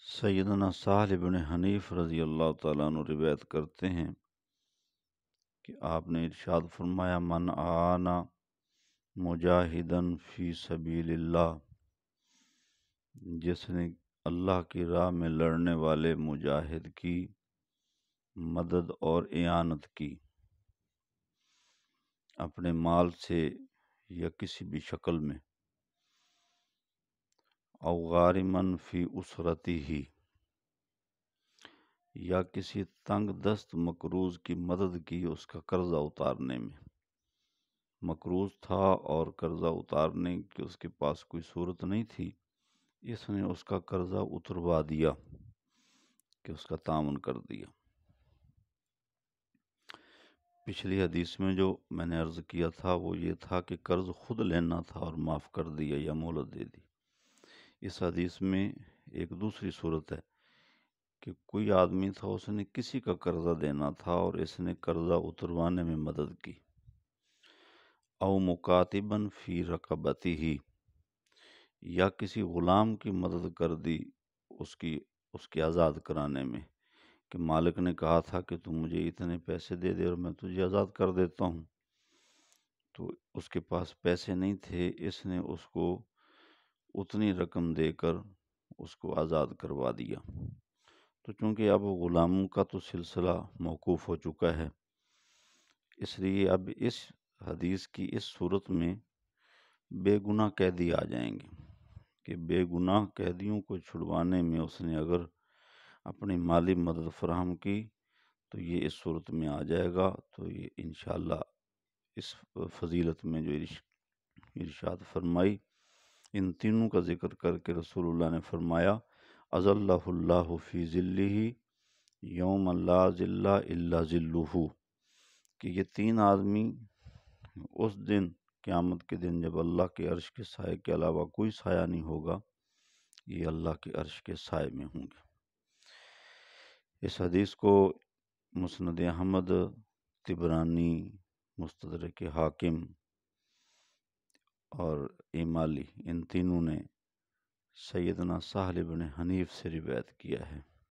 سیدنا سہل بن حنیف رضی اللہ تعالیٰ عنہ روایت کرتے ہیں کہ آپ نے ارشاد فرمایا، من آنا مجاہدن فی سبیل اللہ، جس نے اللہ کی راہ میں لڑنے والے مجاہد کی مدد اور اعانت کی، اپنے مال سے یا کسی بھی شکل میں، او غارمن فی اسرتی ہی، یا کسی تنگ دست مقروض کی مدد کی اس کا قرضہ اتارنے میں، مقروض تھا اور قرضہ اتارنے کی اس کے پاس کوئی صورت نہیں تھی، اس نے اس کا قرضہ اتروا دیا کہ اس کا تعاون کر دیا۔ پچھلی حدیث میں جو میں نے عرض کیا تھا وہ یہ تھا کہ قرض خود لینا تھا اور معاف کر دیا یا مہلت دے دی۔ اس حدیث میں ایک دوسری صورت ہے کہ کوئی آدمی تھا، اس نے کسی کا قرضہ دینا تھا اور اس نے قرضہ اتروانے میں مدد کی، او مکاتبن فی رقبتی ہی، یا کسی غلام کی مدد کر دی اس کے آزاد کرانے میں، کہ مالک نے کہا تھا کہ تم مجھے اتنے پیسے دے دے اور میں تجھے آزاد کر دیتا ہوں، تو اس کے پاس پیسے نہیں تھے، اس نے اس کو اتنی رقم دے کر اس کو آزاد کروا دیا۔ تو چونکہ اب غلاموں کا تو سلسلہ موقوف ہو چکا ہے، اس لیے اب اس حدیث کی اس صورت میں بے گناہ قیدی آ جائیں گے، کہ بے گناہ قیدیوں کو چھڑوانے میں اس نے اگر اپنی مالی مدد فراہم کی تو یہ اس صورت میں آ جائے گا۔ تو یہ انشاءاللہ اس فضیلت میں جو ارشاد فرمائی، ان تینوں کا ذکر کر کے رسول اللہ نے فرمایا، اظلہ اللہ فی ظلہ یوم لا ظل الا ظلہ، کہ یہ تین آدمی اس دن، قیامت کے دن، جب اللہ کے عرش کے سائے کے علاوہ کوئی سایہ نہیں ہوگا، یہ اللہ کے عرش کے سائے میں ہوں گے۔ اس حدیث کو مسند احمد، طبرانی، مستدرک حاکم اور ایمالی، ان تینوں نے سیدنا سہل بن حنیف سے روایت کیا ہے۔